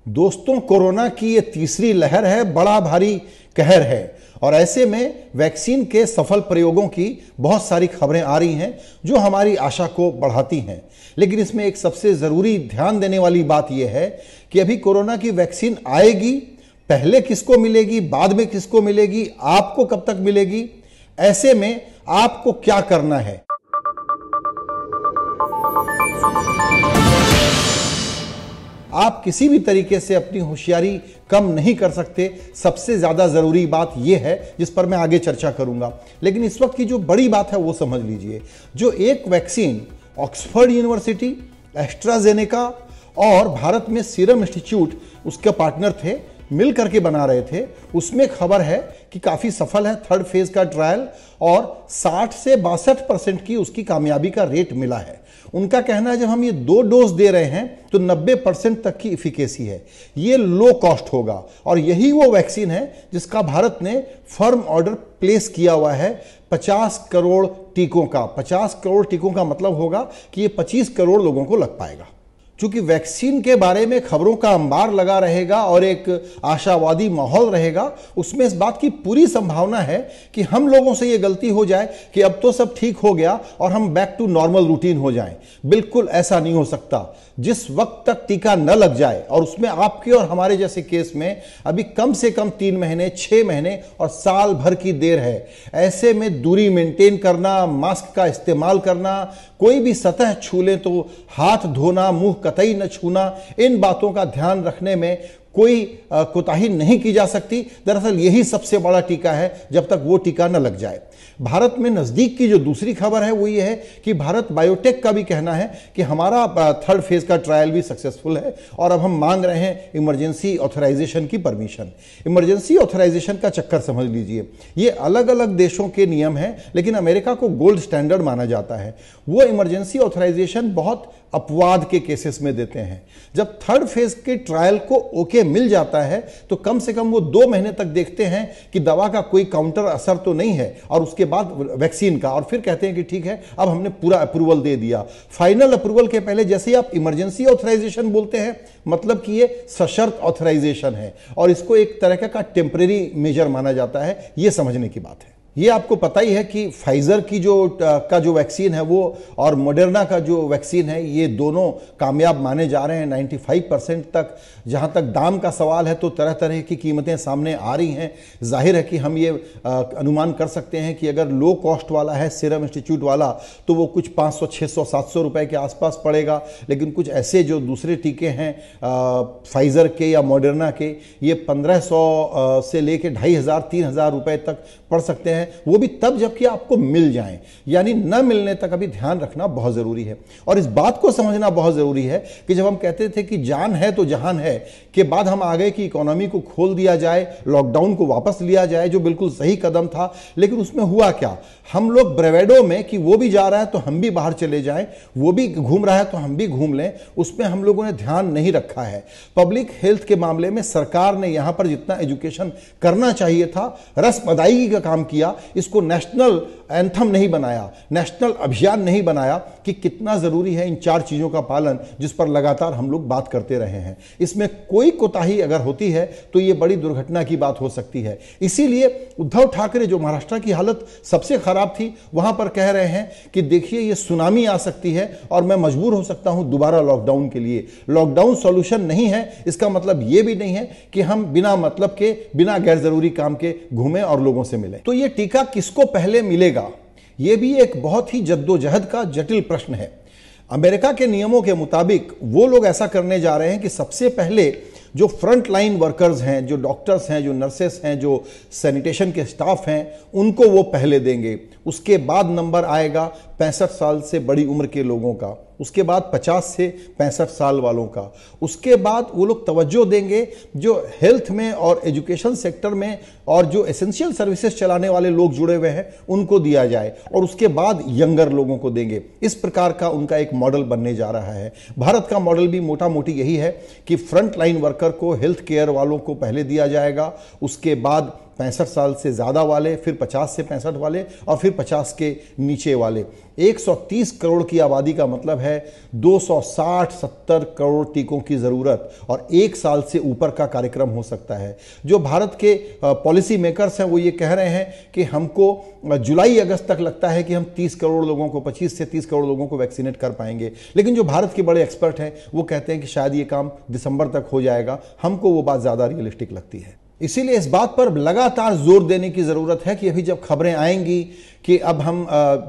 दोस्तों, कोरोना की ये तीसरी लहर है, बड़ा भारी कहर है। और ऐसे में वैक्सीन के सफल प्रयोगों की बहुत सारी खबरें आ रही हैं जो हमारी आशा को बढ़ाती हैं। लेकिन इसमें एक सबसे ज़रूरी ध्यान देने वाली बात यह है कि अभी कोरोना की वैक्सीन आएगी, पहले किसको मिलेगी, बाद में किसको मिलेगी, आपको कब तक मिलेगी, ऐसे में आपको क्या करना है। आप किसी भी तरीके से अपनी होशियारी कम नहीं कर सकते। सबसे ज्यादा जरूरी बात यह है जिस पर मैं आगे चर्चा करूंगा। लेकिन इस वक्त की जो बड़ी बात है वो समझ लीजिए। जो एक वैक्सीन ऑक्सफोर्ड यूनिवर्सिटी, एस्ट्राजेनेका और भारत में सीरम इंस्टीट्यूट उसके पार्टनर थे, मिल करके बना रहे थे, उसमें खबर है कि काफी सफल है थर्ड फेज का ट्रायल और 60 से 62% की उसकी कामयाबी का रेट मिला है। उनका कहना है जब हम ये 2 डोज दे रहे हैं तो 90% तक की इफिकेसी है। ये लो कॉस्ट होगा और यही वो वैक्सीन है जिसका भारत ने फर्म ऑर्डर प्लेस किया हुआ है 50 करोड़ टीकों का। 50 करोड़ टीकों का मतलब होगा कि ये 25 करोड़ लोगों को लग पाएगा। चूंकि वैक्सीन के बारे में खबरों का अंबार लगा रहेगा और एक आशावादी माहौल रहेगा, उसमें इस बात की पूरी संभावना है कि हम लोगों से यह गलती हो जाए कि अब तो सब ठीक हो गया और हम बैक टू नॉर्मल रूटीन हो जाएं। बिल्कुल ऐसा नहीं हो सकता। जिस वक्त तक टीका न लग जाए, और उसमें आपके और हमारे जैसे केस में अभी कम से कम 3 महीने, 6 महीने और साल भर की देर है, ऐसे में दूरी मेंटेन करना, मास्क का इस्तेमाल करना, कोई भी सतह छू ले तो हाथ धोना, मुंह कतई न छूना, इन बातों का ध्यान रखने में कोई कोताही नहीं की जा सकती। दरअसल यही सबसे बड़ा टीका है जब तक वो टीका न लग जाए। भारत में नजदीक की जो दूसरी खबर है वो ये है कि भारत बायोटेक का भी कहना है कि हमारा थर्ड फेज का ट्रायल भी सक्सेसफुल है और अब हम मांग रहे हैं इमरजेंसी ऑथराइजेशन की परमिशन। इमरजेंसी ऑथराइजेशन का चक्कर समझ लीजिए। ये अलग अलग देशों के नियम हैं, लेकिन अमेरिका को गोल्ड स्टैंडर्ड माना जाता है। वो इमरजेंसी ऑथराइजेशन बहुत अपवाद के केसेस में देते हैं। जब थर्ड फेज के ट्रायल को ओके मिल जाता है तो कम से कम वो 2 महीने तक देखते हैं कि दवा का कोई काउंटर असर तो नहीं है, और उसके बाद वैक्सीन का, और फिर कहते हैं कि ठीक है अब हमने पूरा अप्रूवल दे दिया। फाइनल अप्रूवल के पहले जैसे ही आप इमरजेंसी ऑथराइजेशन बोलते हैं, मतलब कि ये सशर्त ऑथराइजेशन है और इसको एक तरह का टेम्परेरी मेजर माना जाता है। ये समझने की बात है। ये आपको पता ही है कि फाइजर की जो वैक्सीन है वो और मॉडर्ना का जो वैक्सीन है, ये दोनों कामयाब माने जा रहे हैं 95% तक। जहां तक दाम का सवाल है तो तरह तरह की कीमतें सामने आ रही हैं। जाहिर है कि हम ये अनुमान कर सकते हैं कि अगर लो कॉस्ट वाला है सीरम इंस्टीट्यूट वाला तो वो कुछ 500, 600, 700 रुपए के आसपास पड़ेगा। लेकिन कुछ ऐसे जो दूसरे टीके हैं फाइजर के या मॉडर्ना के, ये 1500 से लेके 2500, 3000 रुपए तक पड़ सकते हैं। वो भी तब जबकि आपको मिल जाएं, यानी न मिलने तक अभी ध्यान रखना बहुत जरूरी है। और इस बात को समझना बहुत जरूरी है कि जब हम कहते थे कि जान है तो जहान है के बाद हम आ गए कि इकोनॉमी को खोल दिया जाए, लॉकडाउन को वापस लिया जाए, जो बिल्कुल सही कदम था। लेकिन उसमें हुआ क्या, हम लोग ब्रेवेडो में कि वो भी जा रहा है तो हम भी बाहर चले जाएं, वो भी घूम रहा है तो हम भी घूम लें, उसमें हम लोगों ने ध्यान नहीं रखा है। पब्लिक हेल्थ के मामले में सरकार ने यहां पर जितना एजुकेशन करना चाहिए था, रस्म अदायगी का काम किया। इसको नेशनल एंथम नहीं बनाया, नेशनल अभियान नहीं बनाया कि कितना जरूरी है इन 4 चीजों का पालन, जिस पर लगातार हम लोग बात करते रहे हैं। इसमें कोई कोताही अगर होती है तो यह बड़ी दुर्घटना की बात हो सकती है। इसीलिए उद्धव ठाकरे, जो महाराष्ट्र की हालत सबसे खराब थी, वहां पर कह रहे हैं कि देखिए ये सुनामी आ सकती है और मैं मजबूर हो सकता हूं दोबारा लॉकडाउन के लिए। लॉकडाउन सॉल्यूशन नहीं है, इसका मतलब यह भी नहीं है कि हम बिना मतलब के, बिना गैर जरूरी काम के घूमें और लोगों से मिलें। तो यह टीका किसको पहले मिलेगा, यह भी एक बहुत ही जद्दोजहद का जटिल प्रश्न है। अमेरिका के नियमों के मुताबिक वो लोग ऐसा करने जा रहे हैं कि सबसे पहले जो फ्रंट लाइन वर्कर्स हैं, जो डॉक्टर्स हैं, जो नर्सेस हैं, जो सैनिटेशन के स्टाफ हैं, उनको वो पहले देंगे। उसके बाद नंबर आएगा 65 साल से बड़ी उम्र के लोगों का, उसके बाद 50 से 65 साल वालों का, उसके बाद वो लोग तवज्जो देंगे जो हेल्थ में और एजुकेशन सेक्टर में और जो एसेंशियल सर्विसेज चलाने वाले लोग जुड़े हुए हैं उनको दिया जाए, और उसके बाद यंगर लोगों को देंगे। इस प्रकार का उनका एक मॉडल बनने जा रहा है। भारत का मॉडल भी मोटा मोटी यही है कि फ्रंट लाइन वर्कर को, हेल्थ केयर वालों को पहले दिया जाएगा, उसके बाद 65 साल से ज़्यादा वाले, फिर 50 से 65 वाले और फिर 50 के नीचे वाले। 130 करोड़ की आबादी का मतलब है 260-70 करोड़ टीकों की ज़रूरत और 1 साल से ऊपर का कार्यक्रम हो सकता है। जो भारत के पॉलिसी मेकर्स हैं वो ये कह रहे हैं कि हमको जुलाई अगस्त तक लगता है कि हम 30 करोड़ लोगों को, 25 से 30 करोड़ लोगों को वैक्सीनेट कर पाएंगे, लेकिन जो भारत के बड़े एक्सपर्ट हैं वो कहते हैं कि शायद ये काम दिसंबर तक हो जाएगा। हमको वो बात ज़्यादा रियलिस्टिक लगती है। इसीलिए इस बात पर लगातार जोर देने की ज़रूरत है कि अभी जब खबरें आएंगी कि अब हम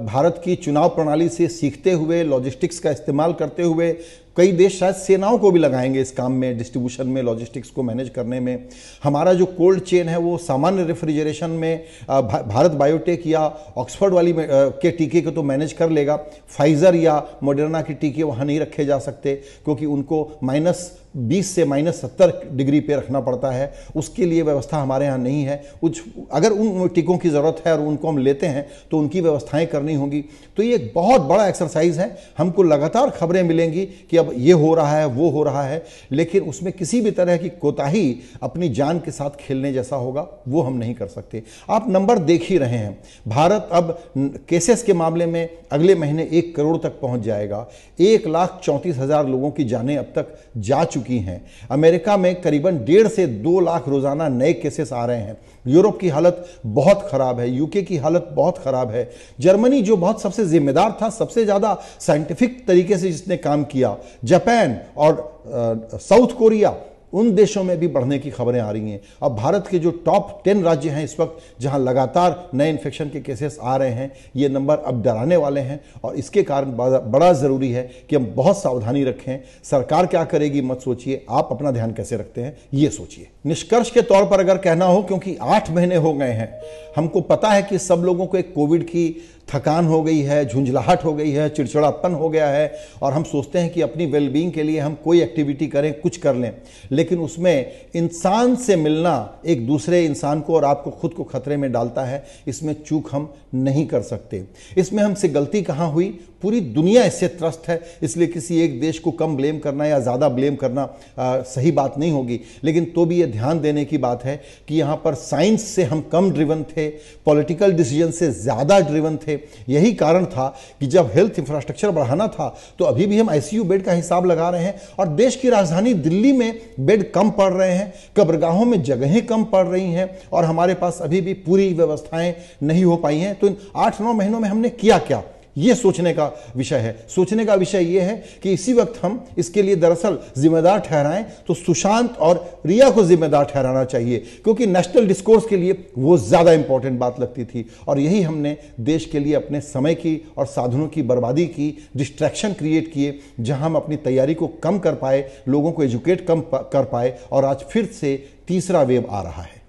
भारत की चुनाव प्रणाली से सीखते हुए, लॉजिस्टिक्स का इस्तेमाल करते हुए, कई देश शायद सेनाओं को भी लगाएंगे इस काम में, डिस्ट्रीब्यूशन में, लॉजिस्टिक्स को मैनेज करने में। हमारा जो कोल्ड चेन है वो सामान्य रेफ्रिजरेशन में भारत बायोटेक या ऑक्सफोर्ड वाली के टीके को तो मैनेज कर लेगा। फाइजर या मॉडर्ना के टीके वहाँ नहीं रखे जा सकते क्योंकि उनको -20 से -70 डिग्री पे रखना पड़ता है। उसके लिए व्यवस्था हमारे यहाँ नहीं है। अगर उन टीकों की ज़रूरत है और उनको हम लेते हैं तो उनकी व्यवस्थाएं करनी होंगी। तो ये एक बहुत बड़ा एक्सरसाइज है। हमको लगातार खबरें मिलेंगी कि अब ये हो रहा है, वो हो रहा है, लेकिन उसमें किसी भी तरह की कोताही अपनी जान के साथ खेलने जैसा होगा वो हम नहीं कर सकते। आप नंबर देख ही रहे हैं। भारत अब केसेस के मामले में अगले महीने 1 करोड़ तक पहुंच जाएगा। 1,34,000 लोगों की जानें अब तक जा चुकी हैं। अमेरिका में करीबन 1.5 से 2 लाख रोजाना नए केसेस आ रहे हैं। यूरोप की हालत बहुत खराब है, यूके की हालत बहुत खराब है। जर्मनी जो बहुत सबसे जिम्मेदार था, सबसे ज्यादा साइंटिफिक तरीके से जिसने काम किया, जापान और साउथ कोरिया, उन देशों में भी बढ़ने की खबरें आ रही हैं। अब भारत के जो टॉप 10 राज्य हैं इस वक्त जहां लगातार नए इन्फेक्शन के केसेस आ रहे हैं, ये नंबर अब डराने वाले हैं और इसके कारण बड़ा ज़रूरी है कि हम बहुत सावधानी रखें। सरकार क्या करेगी मत सोचिए, आप अपना ध्यान कैसे रखते हैं ये सोचिए। निष्कर्ष के तौर पर अगर कहना हो, क्योंकि 8 महीने हो गए हैं, हमको पता है कि सब लोगों को एक कोविड की थकान हो गई है, झुंझलाहट हो गई है, चिड़चिड़ापन हो गया है और हम सोचते हैं कि अपनी वेलबींग के लिए हम कोई एक्टिविटी करें, कुछ कर लें, लेकिन उसमें इंसान से मिलना एक दूसरे इंसान को और आपको खुद को खतरे में डालता है। इसमें चूक हम नहीं कर सकते। इसमें हमसे गलती कहाँ हुई? पूरी दुनिया इससे त्रस्त है, इसलिए किसी एक देश को कम ब्लेम करना या ज़्यादा ब्लेम करना सही बात नहीं होगी। लेकिन तो भी ये ध्यान देने की बात है कि यहाँ पर साइंस से हम कम ड्रिवन थे, पॉलिटिकल डिसीजन से ज़्यादा ड्रिवन थे। यही कारण था कि जब हेल्थ इंफ्रास्ट्रक्चर बढ़ाना था तो अभी भी हम आईसीयू बेड का हिसाब लगा रहे हैं और देश की राजधानी दिल्ली में बेड कम पड़ रहे हैं, कब्रगाहों में जगहें कम पड़ रही हैं और हमारे पास अभी भी पूरी व्यवस्थाएं नहीं हो पाई हैं। तो इन 8-9 महीनों में हमने किया क्या, ये सोचने का विषय है। सोचने का विषय ये है कि इसी वक्त हम इसके लिए दरअसल जिम्मेदार ठहराएं तो सुशांत और रिया को जिम्मेदार ठहराना चाहिए, क्योंकि नेशनल डिस्कोर्स के लिए वो ज्यादा इंपॉर्टेंट बात लगती थी और यही हमने देश के लिए अपने समय की और साधनों की बर्बादी की, डिस्ट्रैक्शन क्रिएट किए, जहां हम अपनी तैयारी को कम कर पाए, लोगों को एजुकेट कम कर पाए और आज फिर से तीसरा वेव आ रहा है।